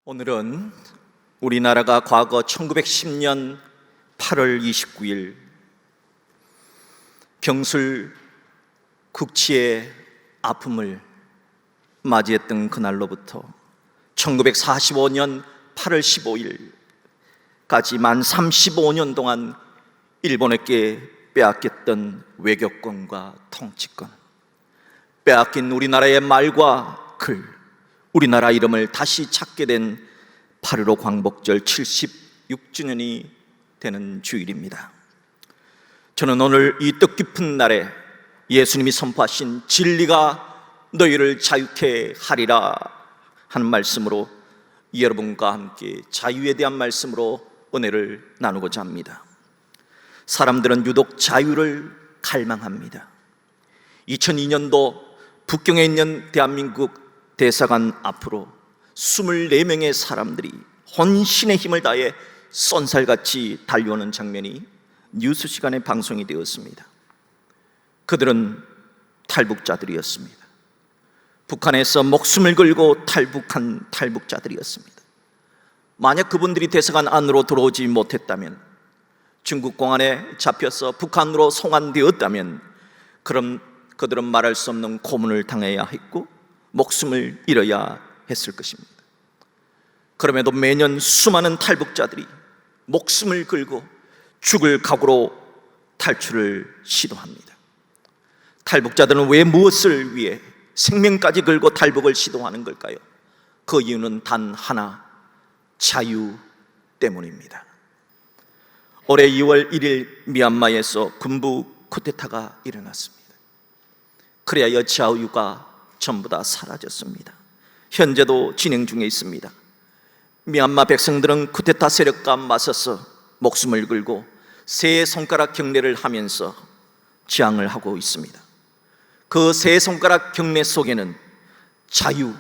오늘은 우리나라가 과거 1910년 8월 29일 병술 국치의 아픔을 맞이했던 그날로부터 1945년 8월 15일까지 만 35년 동안 일본에게 빼앗겼던 외교권과 통치권, 빼앗긴 우리나라의 말과 글, 우리나라 이름을 다시 찾게 된 8.15 광복절 76주년이 되는 주일입니다. 저는 오늘 이 뜻깊은 날에 예수님이 선포하신 진리가 너희를 자유케 하리라 하는 말씀으로 여러분과 함께 자유에 대한 말씀으로 은혜를 나누고자 합니다. 사람들은 유독 자유를 갈망합니다. 2002년도 북경에 있는 대한민국 대사관 앞으로 24명의 사람들이 혼신의 힘을 다해 쏜살같이 달려오는 장면이 뉴스 시간에 방송이 되었습니다. 그들은 탈북자들이었습니다. 북한에서 목숨을 걸고 탈북한 탈북자들이었습니다. 만약 그분들이 대사관 안으로 들어오지 못했다면, 중국 공안에 잡혀서 북한으로 송환되었다면, 그럼 그들은 말할 수 없는 고문을 당해야 했고 목숨을 잃어야 했을 것입니다. 그럼에도 매년 수많은 탈북자들이 목숨을 걸고 죽을 각오로 탈출을 시도합니다. 탈북자들은 왜 무엇을 위해 생명까지 걸고 탈북을 시도하는 걸까요? 그 이유는 단 하나, 자유 때문입니다. 올해 2월 1일 미얀마에서 군부 쿠데타가 일어났습니다. 그래야 자유가 전부 다 사라졌습니다. 현재도 진행 중에 있습니다. 미얀마 백성들은 쿠데타 세력과 맞서서 목숨을 걸고 세 손가락 경례를 하면서 저항을 하고 있습니다. 그 세 손가락 경례 속에는 자유,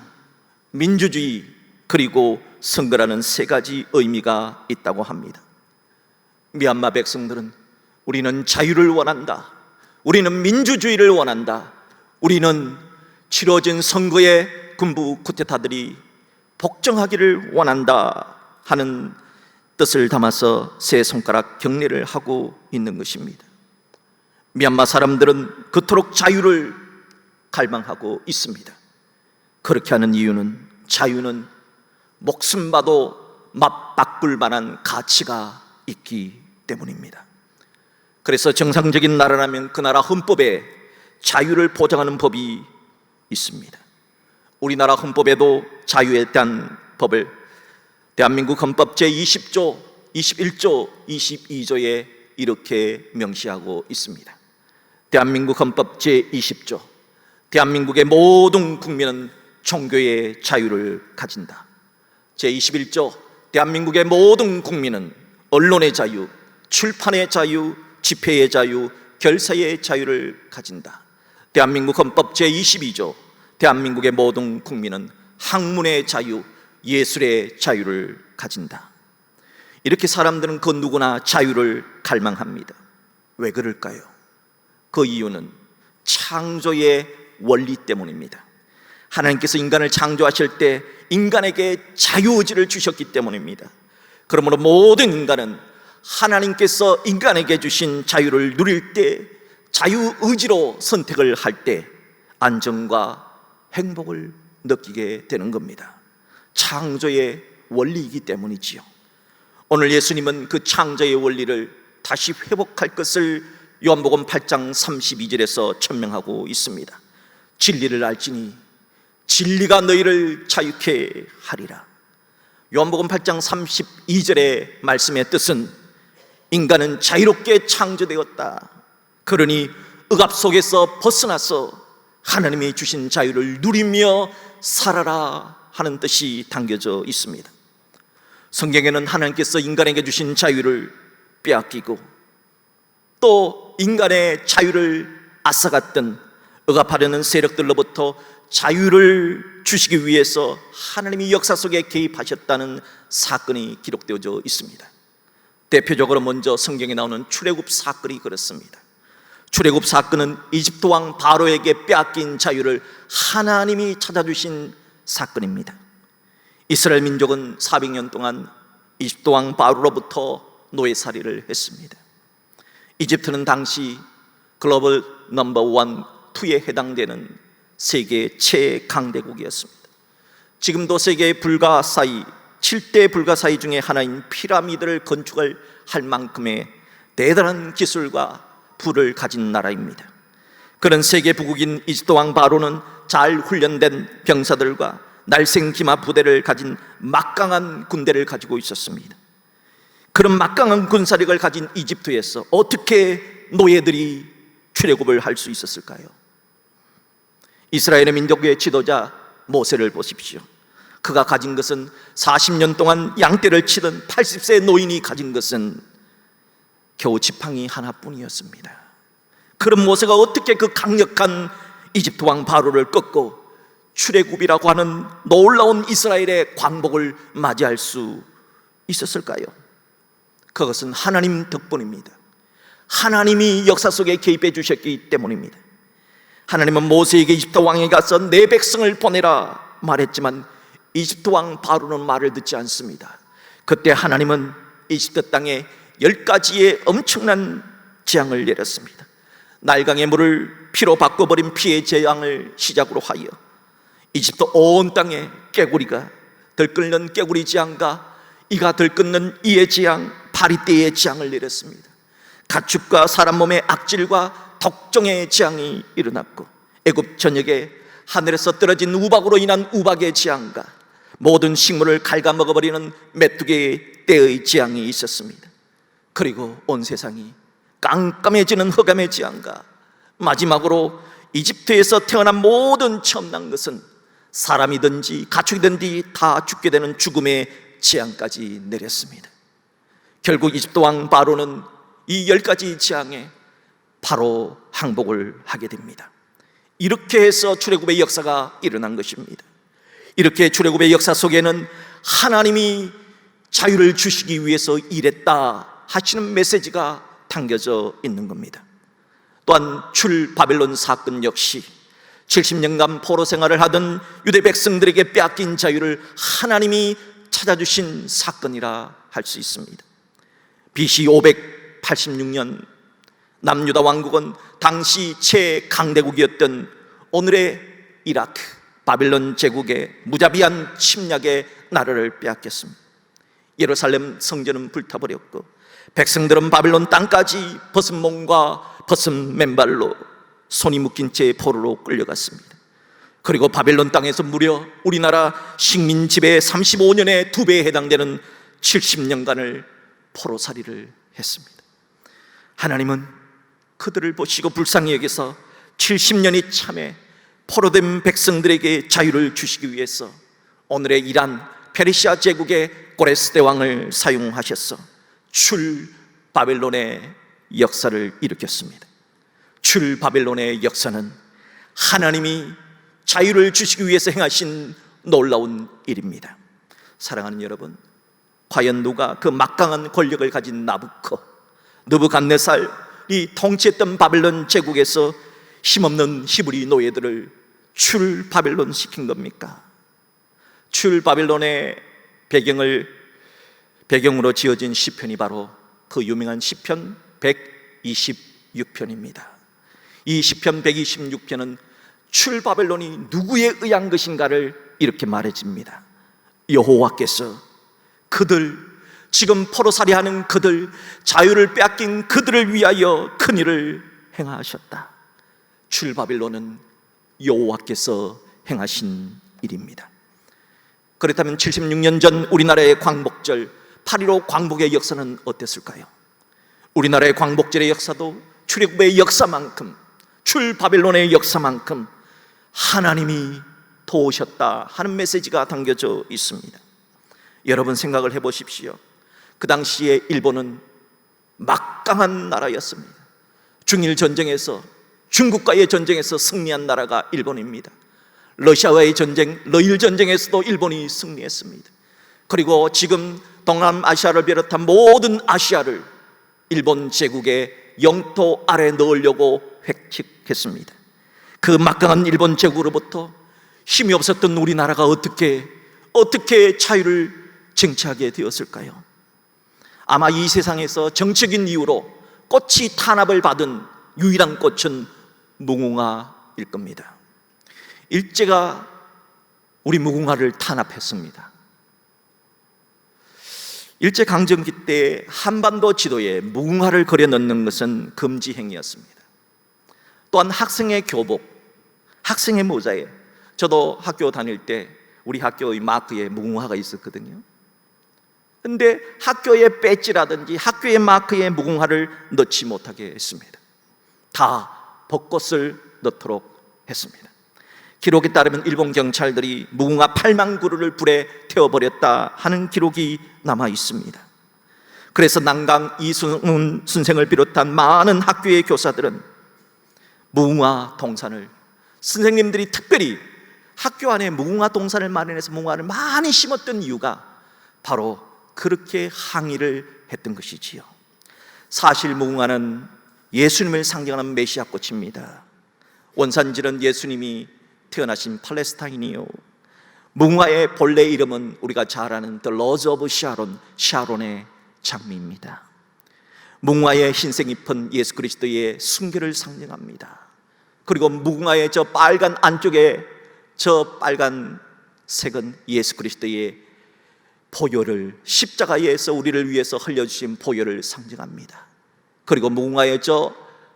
민주주의, 그리고 선거라는 세 가지 의미가 있다고 합니다. 미얀마 백성들은 우리는 자유를 원한다, 우리는 민주주의를 원한다, 우리는 치러진 선거에 군부 쿠데타들이 복종하기를 원한다 하는 뜻을 담아서 세 손가락 경례를 하고 있는 것입니다. 미얀마 사람들은 그토록 자유를 갈망하고 있습니다. 그렇게 하는 이유는, 자유는 목숨 봐도 맞바꿀 만한 가치가 있기 때문입니다. 그래서 정상적인 나라라면 그 나라 헌법에 자유를 보장하는 법이 있습니다. 우리나라 헌법에도 자유에 대한 법을 대한민국 헌법 제20조, 21조, 22조에 이렇게 명시하고 있습니다. 대한민국 헌법 제20조, 대한민국의 모든 국민은 종교의 자유를 가진다. 제21조, 대한민국의 모든 국민은 언론의 자유, 출판의 자유, 집회의 자유, 결사의 자유를 가진다. 대한민국 헌법 제22조, 대한민국의 모든 국민은 학문의 자유, 예술의 자유를 가진다. 이렇게 사람들은 그 누구나 자유를 갈망합니다. 왜 그럴까요? 그 이유는 창조의 원리 때문입니다. 하나님께서 인간을 창조하실 때 인간에게 자유의지를 주셨기 때문입니다. 그러므로 모든 인간은 하나님께서 인간에게 주신 자유를 누릴 때, 자유의지로 선택을 할 때 안정과 행복을 느끼게 되는 겁니다. 창조의 원리이기 때문이지요. 오늘 예수님은 그 창조의 원리를 다시 회복할 것을 요한복음 8장 32절에서 천명하고 있습니다. 진리를 알지니 진리가 너희를 자유케 하리라. 요한복음 8장 32절의 말씀의 뜻은 인간은 자유롭게 창조되었다, 그러니 억압 속에서 벗어나서 하나님이 주신 자유를 누리며 살아라 하는 뜻이 담겨져 있습니다. 성경에는 하나님께서 인간에게 주신 자유를 빼앗기고 또 인간의 자유를 앗아갔던 억압하려는 세력들로부터 자유를 주시기 위해서 하나님이 역사 속에 개입하셨다는 사건이 기록되어져 있습니다. 대표적으로 먼저 성경에 나오는 출애굽 사건이 그렇습니다. 출애굽 사건은 이집트 왕 바로에게 빼앗긴 자유를 하나님이 찾아주신 사건입니다. 이스라엘 민족은 400년 동안 이집트 왕 바로로부터 노예살이를 했습니다. 이집트는 당시 글로벌 넘버 1, 2에 해당되는 세계 최강대국이었습니다. 지금도 세계의 불가사의 7대 불가사의 중에 하나인 피라미드를 건축할 만큼의 대단한 기술과 부를 가진 나라입니다. 그런 세계 부국인 이집트 왕 바로는 잘 훈련된 병사들과 날생기마 부대를 가진 막강한 군대를 가지고 있었습니다. 그런 막강한 군사력을 가진 이집트에서 어떻게 노예들이 출애굽을 할 수 있었을까요? 이스라엘의 민족의 지도자 모세를 보십시오. 그가 가진 것은 40년 동안 양떼를 치던 80세 노인이 가진 것은 겨우 지팡이 하나뿐이었습니다. 그런 모세가 어떻게 그 강력한 이집트 왕 바로를 꺾고 출애굽이라고 하는 놀라운 이스라엘의 광복을 맞이할 수 있었을까요? 그것은 하나님 덕분입니다. 하나님이 역사 속에 개입해 주셨기 때문입니다. 하나님은 모세에게 이집트 왕에게 가서 내 백성을 보내라 말했지만 이집트 왕 바로는 말을 듣지 않습니다. 그때 하나님은 이집트 땅에 10가지의 엄청난 재앙을 내렸습니다. 나일강의 물을 피로 바꿔버린 피의 재앙을 시작으로 하여 이집트 온 땅에 깨구리가 들끓는 깨구리 재앙과 이가 들끓는 이의 재앙, 파리떼의 재앙을 내렸습니다. 가축과 사람 몸의 악질과 독종의 재앙이 일어났고 애굽 전역에 하늘에서 떨어진 우박으로 인한 우박의 재앙과 모든 식물을 갉아먹어버리는 메뚜기의 떼의 재앙이 있었습니다. 그리고 온 세상이 깜깜해지는 흑암의 재앙과 마지막으로 이집트에서 태어난 모든 처음 난 것은 사람이든지 가축이든지 다 죽게 되는 죽음의 재앙까지 내렸습니다. 결국 이집트 왕 바로는 이 10가지 재앙에 바로 항복을 하게 됩니다. 이렇게 해서 출애굽의 역사가 일어난 것입니다. 이렇게 출애굽의 역사 속에는 하나님이 자유를 주시기 위해서 일했다 하시는 메시지가 담겨져 있는 겁니다. 또한 출바벨론 사건 역시 70년간 포로 생활을 하던 유대 백성들에게 빼앗긴 자유를 하나님이 찾아주신 사건이라 할 수 있습니다. BC 586년 남유다 왕국은 당시 최강대국이었던 오늘의 이라크 바벨론 제국의 무자비한 침략의 나라를 빼앗겼습니다. 예루살렘 성전은 불타버렸고 백성들은 바벨론 땅까지 벗은 몸과 벗은 맨발로 손이 묶인 채 포로로 끌려갔습니다. 그리고 바벨론 땅에서 무려 우리나라 식민 지배 35년의 2배에 해당되는 70년간을 포로살이를 했습니다. 하나님은 그들을 보시고 불쌍히 여기서 70년이 참에 포로된 백성들에게 자유를 주시기 위해서 오늘의 이란 페르시아 제국의 고레스 대왕을 사용하셔서 출바벨론의 역사를 일으켰습니다. 출바벨론의 역사는 하나님이 자유를 주시기 위해서 행하신 놀라운 일입니다. 사랑하는 여러분, 과연 누가 그 막강한 권력을 가진 느부갓네살이 통치했던 바벨론 제국에서 힘없는 히브리 노예들을 출바벨론 시킨 겁니까? 출바벨론의 배경으로 지어진 시편이 바로 그 유명한 시편 126편입니다. 이 시편 126편은 출바벨론이 누구에 의한 것인가를 이렇게 말해줍니다. 여호와께서 그들, 지금 포로살이하는 그들, 자유를 빼앗긴 그들을 위하여 큰일을 행하셨다. 출바벨론은 여호와께서 행하신 일입니다. 그렇다면 76년 전 우리나라의 광복절 8.15 광복의 역사는 어땠을까요? 우리나라의 광복절의 역사도 출애굽의 역사만큼, 출바벨론의 역사만큼 하나님이 도우셨다 하는 메시지가 담겨져 있습니다. 여러분 생각을 해보십시오. 그 당시에 일본은 막강한 나라였습니다. 중일 전쟁에서, 중국과의 전쟁에서 승리한 나라가 일본입니다. 러시아와의 전쟁, 러일 전쟁에서도 일본이 승리했습니다. 그리고 지금 동남아시아를 비롯한 모든 아시아를 일본 제국의 영토 아래 넣으려고 획책했습니다. 그 막강한 일본 제국으로부터 힘이 없었던 우리나라가 어떻게 어떻게 자유를 쟁취하게 되었을까요? 아마 이 세상에서 정치적인 이유로 꽃이 탄압을 받은 유일한 꽃은 무궁화일 겁니다. 일제가 우리 무궁화를 탄압했습니다. 일제강점기 때 한반도 지도에 무궁화를 그려 넣는 것은 금지 행위였습니다. 또한 학생의 교복, 학생의 모자에, 저도 학교 다닐 때 우리 학교의 마크에 무궁화가 있었거든요. 근데 학교의 배지라든지 학교의 마크에 무궁화를 넣지 못하게 했습니다. 다 벚꽃을 넣도록 했습니다. 기록에 따르면 일본 경찰들이 무궁화 8만 그루를 불에 태워버렸다 하는 기록이 남아 있습니다. 그래서 난강 이순훈 선생을 비롯한 많은 학교의 교사들은 무궁화 동산을, 선생님들이 특별히 학교 안에 무궁화 동산을 마련해서 무궁화를 많이 심었던 이유가 바로 그렇게 항의를 했던 것이지요. 사실 무궁화는 예수님을 상징하는 메시아 꽃입니다. 원산지는 예수님이 태어나신 팔레스타인이요, 무궁화의 본래 이름은 우리가 잘 아는 The Rose of Sharon, 샤론의 장미입니다. 무궁화의 흰색 잎은 예수 그리스도의 순교를 상징합니다. 그리고 무궁화의 저 빨간 안쪽에 저 빨간 색은 예수 그리스도의 보혈을, 십자가에서 우리를 위해서 흘려주신 보혈을 상징합니다. 그리고 무궁화의 저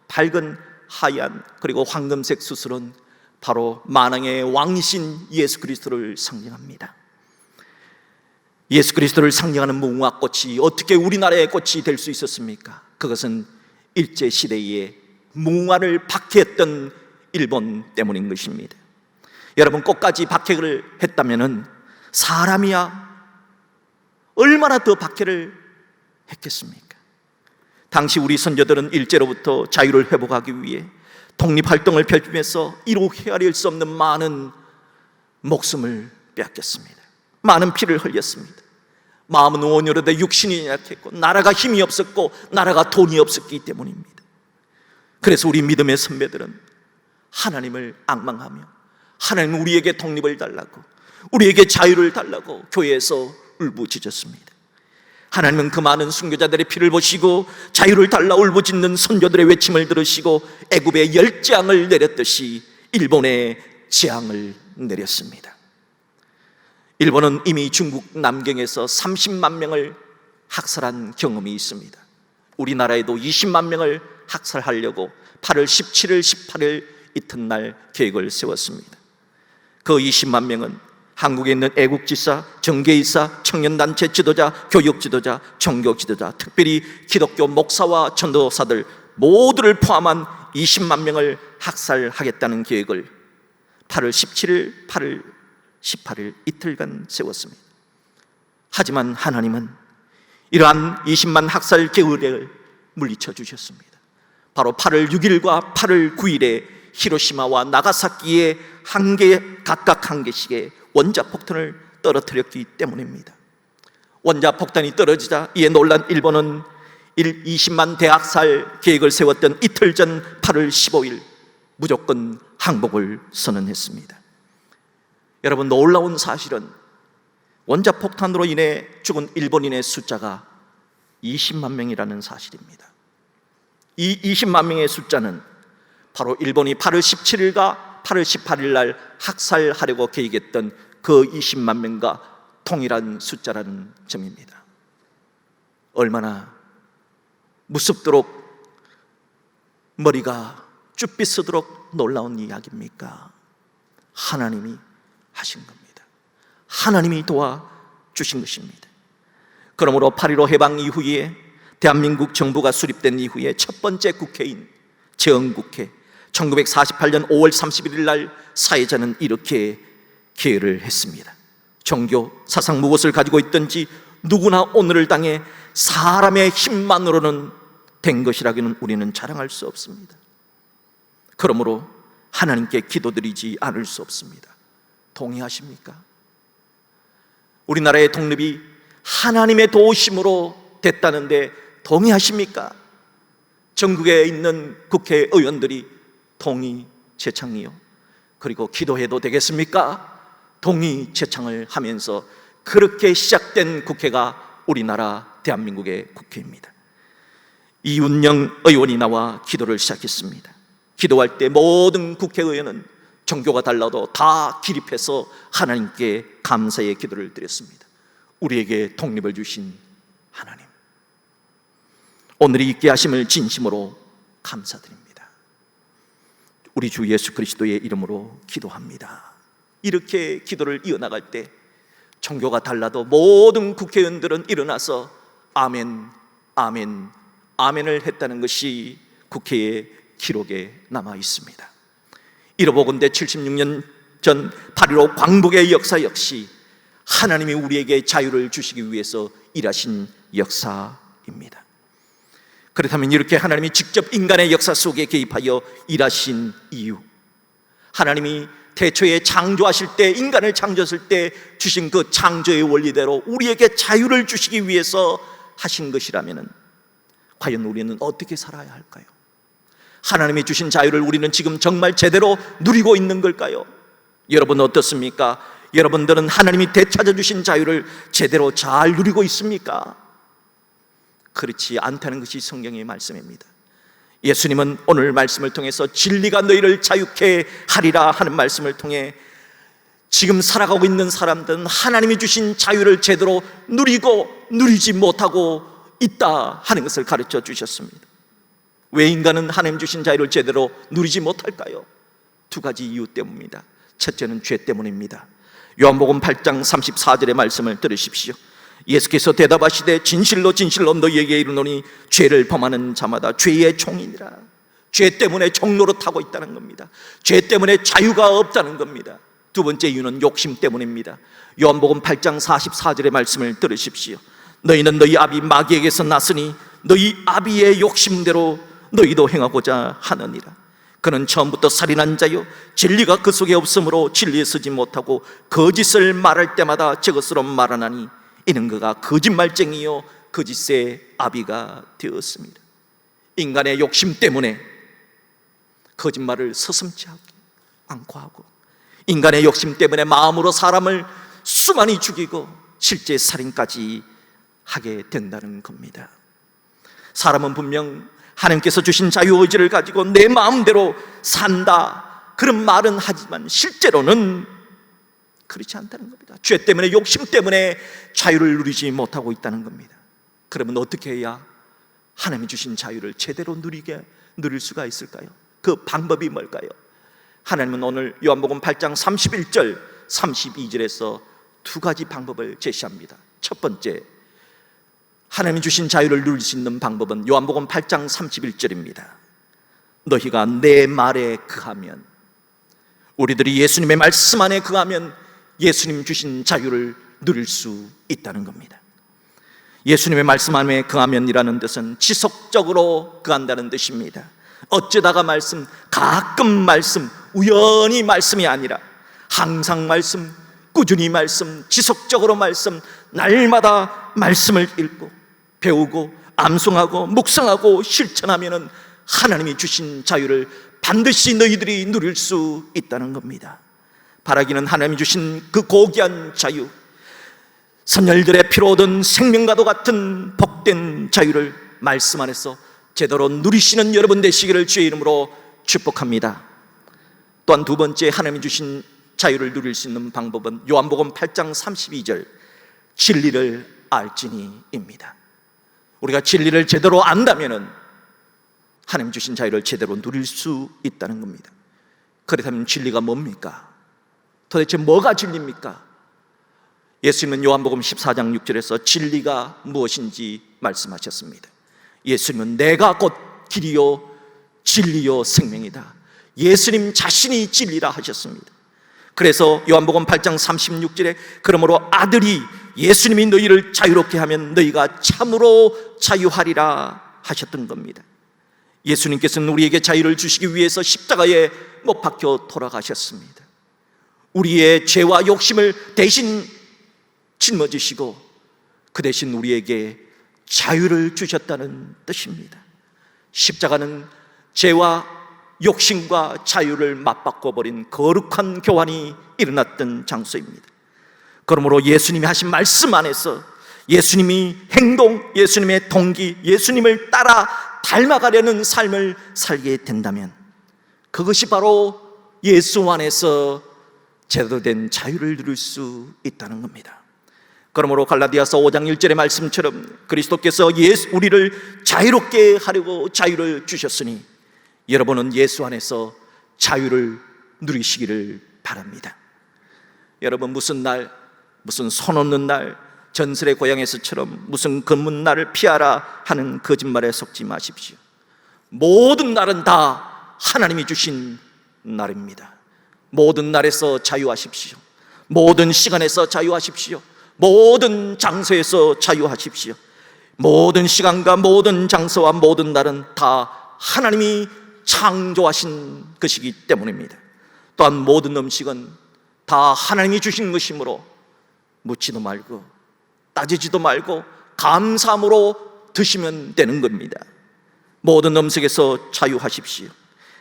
밝은 하얀 그리고 황금색 수술은 바로 만왕의 왕이신 예수 그리스도를 상징합니다. 예수 그리스도를 상징하는 무궁화꽃이 어떻게 우리나라의 꽃이 될 수 있었습니까? 그것은 일제시대에 무궁화를 박해했던 일본 때문인 것입니다. 여러분, 꽃까지 박해를 했다면 사람이야 얼마나 더 박해를 했겠습니까? 당시 우리 선조들은 일제로부터 자유를 회복하기 위해 독립활동을 펼치면서 이루 헤아릴 수 없는 많은 목숨을 빼앗겼습니다. 많은 피를 흘렸습니다. 마음은 온유로되 육신이 약했고 나라가 힘이 없었고 나라가 돈이 없었기 때문입니다. 그래서 우리 믿음의 선배들은 하나님을 앙망하며 하나님 우리에게 독립을 달라고, 우리에게 자유를 달라고 교회에서 울부짖었습니다. 하나님은 그 많은 순교자들의 피를 보시고 자유를 달라 울부짖는 선조들의 외침을 들으시고 애굽에 열재앙을 내렸듯이 일본에 재앙을 내렸습니다. 일본은 이미 중국 남경에서 30만 명을 학살한 경험이 있습니다. 우리나라에도 20만 명을 학살하려고 8월 17일, 18일 이튿날 계획을 세웠습니다. 그 20만 명은 한국에 있는 애국지사, 정계이사, 청년단체 지도자, 교육 지도자, 종교 지도자, 특별히 기독교 목사와 전도사들 모두를 포함한 20만 명을 학살하겠다는 계획을 8월 17일, 8월 18일 이틀간 세웠습니다. 하지만 하나님은 이러한 20만 학살 계획을 물리쳐 주셨습니다. 바로 8월 6일과 8월 9일에 히로시마와 나가사키에 각각 한 개씩의 원자폭탄을 떨어뜨렸기 때문입니다. 원자폭탄이 떨어지자 이에 놀란 일본은 20만 대학살 계획을 세웠던 이틀 전 8월 15일 무조건 항복을 선언했습니다. 여러분, 놀라운 사실은 원자폭탄으로 인해 죽은 일본인의 숫자가 20만 명이라는 사실입니다. 이 20만 명의 숫자는 바로 일본이 8월 17일과 8월 18일 날 학살하려고 계획했던 그 20만 명과 동일한 숫자라는 점입니다. 얼마나 무섭도록 머리가 쭈삣으도록 놀라운 이야기입니까? 하나님이 하신 겁니다. 하나님이 도와주신 것입니다. 그러므로 8.15 해방 이후에 대한민국 정부가 수립된 이후에 첫 번째 국회인 제헌국회 1948년 5월 31일 날 사회자는 이렇게 계획을 했습니다. 종교, 사상 무엇을 가지고 있든지 누구나 오늘을 당해 사람의 힘만으로는 된 것이라고는 우리는 자랑할 수 없습니다. 그러므로 하나님께 기도드리지 않을 수 없습니다. 동의하십니까? 우리나라의 독립이 하나님의 도우심으로 됐다는데 동의하십니까? 전국에 있는 국회의원들이 동의, 재창이요. 그리고 기도해도 되겠습니까? 동의 제창을 하면서 그렇게 시작된 국회가 우리나라 대한민국의 국회입니다. 이운영 의원이 나와 기도를 시작했습니다. 기도할 때 모든 국회의원은 종교가 달라도 다 기립해서 하나님께 감사의 기도를 드렸습니다. 우리에게 독립을 주신 하나님, 오늘 있게 하심을 진심으로 감사드립니다. 우리 주 예수 그리스도의 이름으로 기도합니다. 이렇게 기도를 이어나갈 때 종교가 달라도 모든 국회의원들은 일어나서 아멘, 아멘, 아멘을 했다는 것이 국회의 기록에 남아 있습니다. 이러보건대 76년 전 8.15 광복의 역사 역시 하나님이 우리에게 자유를 주시기 위해서 일하신 역사입니다. 그렇다면 이렇게 하나님이 직접 인간의 역사 속에 개입하여 일하신 이유, 하나님이 태초에 창조하실 때, 인간을 창조했을 때 주신 그 창조의 원리대로 우리에게 자유를 주시기 위해서 하신 것이라면 과연 우리는 어떻게 살아야 할까요? 하나님이 주신 자유를 우리는 지금 정말 제대로 누리고 있는 걸까요? 여러분 어떻습니까? 여러분들은 하나님이 되찾아 주신 자유를 제대로 잘 누리고 있습니까? 그렇지 않다는 것이 성경의 말씀입니다. 예수님은 오늘 말씀을 통해서 진리가 너희를 자유케 하리라 하는 말씀을 통해 지금 살아가고 있는 사람들은 하나님이 주신 자유를 제대로 누리고 누리지 못하고 있다 하는 것을 가르쳐 주셨습니다. 왜 인간은 하나님 주신 자유를 제대로 누리지 못할까요? 두 가지 이유 때문입니다. 첫째는 죄 때문입니다. 요한복음 8장 34절의 말씀을 들으십시오. 예수께서 대답하시되 진실로 진실로 너희에게 이르노니 죄를 범하는 자마다 죄의 종이니라. 죄 때문에 종노릇하고 있다는 겁니다. 죄 때문에 자유가 없다는 겁니다. 두 번째 이유는 욕심 때문입니다. 요한복음 8장 44절의 말씀을 들으십시오. 너희는 너희 아비 마귀에게서 났으니 너희 아비의 욕심대로 너희도 행하고자 하느니라. 그는 처음부터 살인한 자요 진리가 그 속에 없으므로 진리에 서지 못하고 거짓을 말할 때마다 저것으로 말하나니 이는 그가 거짓말쟁이요 거짓의 아비가 되었습니다. 인간의 욕심 때문에 거짓말을 서슴지 않고 하고, 인간의 욕심 때문에 마음으로 사람을 수많이 죽이고 실제 살인까지 하게 된다는 겁니다. 사람은 분명 하나님께서 주신 자유의지를 가지고 내 마음대로 산다 그런 말은 하지만 실제로는 그렇지 않다는 겁니다. 죄 때문에, 욕심 때문에 자유를 누리지 못하고 있다는 겁니다. 그러면 어떻게 해야 하나님이 주신 자유를 제대로 누릴 수가 있을까요? 그 방법이 뭘까요? 하나님은 오늘 요한복음 8장 31절 32절에서 두 가지 방법을 제시합니다. 첫 번째, 하나님이 주신 자유를 누릴 수 있는 방법은 요한복음 8장 31절입니다. 너희가 내 말에 거하면, 우리들이 예수님의 말씀 안에 거하면 예수님 주신 자유를 누릴 수 있다는 겁니다. 예수님의 말씀 안에 거하면이라는 뜻은 지속적으로 거한다는 뜻입니다. 어쩌다가 말씀, 가끔 말씀, 우연히 말씀이 아니라 항상 말씀, 꾸준히 말씀, 지속적으로 말씀, 날마다 말씀을 읽고 배우고 암송하고 묵상하고 실천하면은 하나님이 주신 자유를 반드시 너희들이 누릴 수 있다는 겁니다. 바라기는 하나님이 주신 그 고귀한 자유, 선열들의 피로 얻은 생명과도 같은 복된 자유를 말씀 안에서 제대로 누리시는 여러분 되시기를 주의 이름으로 축복합니다. 또한 두 번째, 하나님이 주신 자유를 누릴 수 있는 방법은 요한복음 8장 32절 진리를 알지니입니다. 우리가 진리를 제대로 안다면은 하나님 주신 자유를 제대로 누릴 수 있다는 겁니다. 그렇다면 진리가 뭡니까? 도대체 뭐가 진리입니까? 예수님은 요한복음 14장 6절에서 진리가 무엇인지 말씀하셨습니다. 예수님은 내가 곧 길이요 진리요 생명이다. 예수님 자신이 진리라 하셨습니다. 그래서 요한복음 8장 36절에 그러므로 아들이 예수님이 너희를 자유롭게 하면 너희가 참으로 자유하리라 하셨던 겁니다. 예수님께서는 우리에게 자유를 주시기 위해서 십자가에 못 박혀 돌아가셨습니다. 우리의 죄와 욕심을 대신 짊어지시고 그 대신 우리에게 자유를 주셨다는 뜻입니다. 십자가는 죄와 욕심과 자유를 맞바꿔버린 거룩한 교환이 일어났던 장소입니다. 그러므로 예수님이 하신 말씀 안에서 예수님이 행동, 예수님의 동기, 예수님을 따라 닮아가려는 삶을 살게 된다면 그것이 바로 예수 안에서 제대로 된 자유를 누릴 수 있다는 겁니다. 그러므로 갈라디아서 5장 1절의 말씀처럼 그리스도께서 우리를 자유롭게 하려고 자유를 주셨으니 여러분은 예수 안에서 자유를 누리시기를 바랍니다. 여러분, 무슨 날, 무슨 손 없는 날, 전설의 고향에서처럼 무슨 검문날을 피하라 하는 거짓말에 속지 마십시오. 모든 날은 다 하나님이 주신 날입니다. 모든 날에서 자유하십시오. 모든 시간에서 자유하십시오. 모든 장소에서 자유하십시오. 모든 시간과 모든 장소와 모든 날은 다 하나님이 창조하신 것이기 때문입니다. 또한 모든 음식은 다 하나님이 주신 것이므로 묻지도 말고 따지지도 말고 감사함으로 드시면 되는 겁니다. 모든 음식에서 자유하십시오.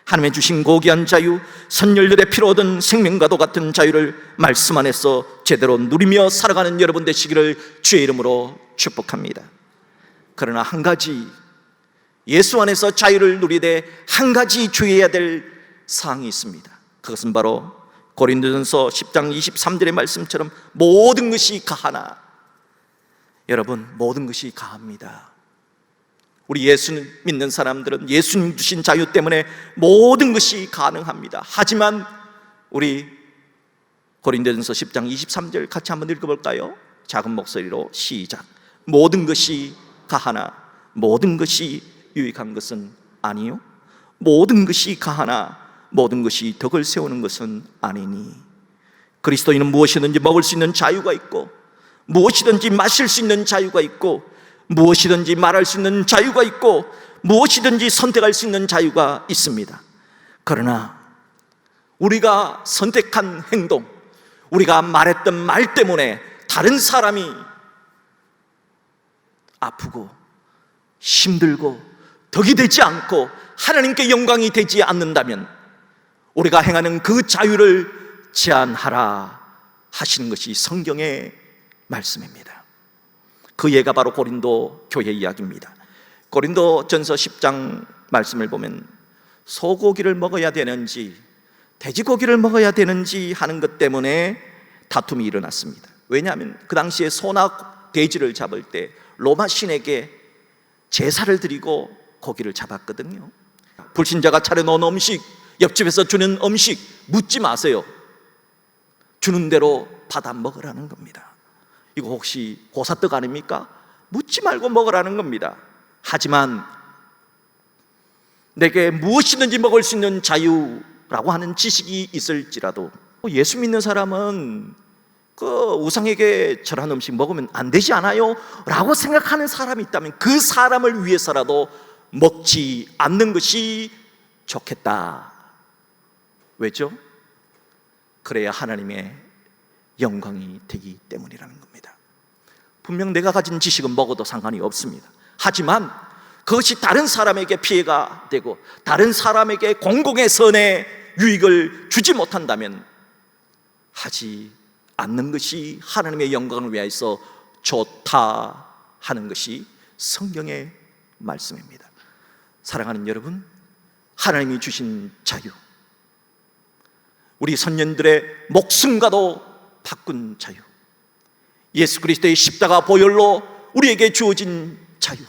하나님의 주신 고귀한 자유, 선열들의 피로 얻은 생명과도 같은 자유를 말씀 안에서 제대로 누리며 살아가는 여러분 되시기를 주의 이름으로 축복합니다. 그러나 한 가지, 예수 안에서 자유를 누리되 한 가지 주의해야 될 사항이 있습니다. 그것은 바로 고린도전서 10장 23절의 말씀처럼 모든 것이 가하나, 여러분, 모든 것이 가합니다. 우리 예수님 믿는 사람들은 예수님 주신 자유 때문에 모든 것이 가능합니다. 하지만 우리 고린도전서 10장 23절 같이 한번 읽어볼까요? 작은 목소리로 시작. 모든 것이 가하나 모든 것이 유익한 것은 아니요, 모든 것이 가하나 모든 것이 덕을 세우는 것은 아니니. 그리스도인은 무엇이든지 먹을 수 있는 자유가 있고, 무엇이든지 마실 수 있는 자유가 있고, 무엇이든지 말할 수 있는 자유가 있고, 무엇이든지 선택할 수 있는 자유가 있습니다. 그러나 우리가 선택한 행동, 우리가 말했던 말 때문에 다른 사람이 아프고 힘들고 덕이 되지 않고 하나님께 영광이 되지 않는다면 우리가 행하는 그 자유를 제한하라 하시는 것이 성경의 말씀입니다. 그 예가 바로 고린도 교회 이야기입니다. 고린도전서 10장 말씀을 보면 소고기를 먹어야 되는지 돼지고기를 먹어야 되는지 하는 것 때문에 다툼이 일어났습니다. 왜냐하면 그 당시에 소나 돼지를 잡을 때 로마 신에게 제사를 드리고 고기를 잡았거든요. 불신자가 차려놓은 음식, 옆집에서 주는 음식 묻지 마세요. 주는 대로 받아 먹으라는 겁니다. 이거 혹시 고사떡 아닙니까? 묻지 말고 먹으라는 겁니다. 하지만 내게 무엇이든지 먹을 수 있는 자유라고 하는 지식이 있을지라도 예수 믿는 사람은 그 우상에게 절한 음식 먹으면 안 되지 않아요? 라고 생각하는 사람이 있다면 그 사람을 위해서라도 먹지 않는 것이 좋겠다. 왜죠? 그래야 하나님의 영광이 되기 때문이라는 겁니다. 분명 내가 가진 지식은 먹어도 상관이 없습니다. 하지만 그것이 다른 사람에게 피해가 되고 다른 사람에게 공공의 선에 유익을 주지 못한다면 하지 않는 것이 하나님의 영광을 위하여서 좋다 하는 것이 성경의 말씀입니다. 사랑하는 여러분, 하나님이 주신 자유, 우리 선년들의 목숨과도 바꾼 자유, 예수 그리스도의 십자가 보혈로 우리에게 주어진 자유,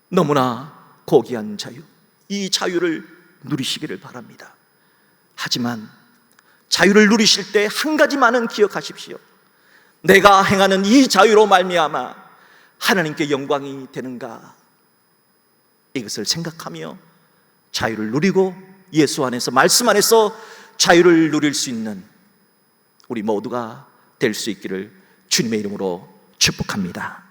너무나 고귀한 자유, 이 자유를 누리시기를 바랍니다. 하지만 자유를 누리실 때 한 가지만은 기억하십시오. 내가 행하는 이 자유로 말미암아 하나님께 영광이 되는가, 이것을 생각하며 자유를 누리고 예수 안에서, 말씀 안에서 자유를 누릴 수 있는 우리 모두가 될 수 있기를 주님의 이름으로 축복합니다.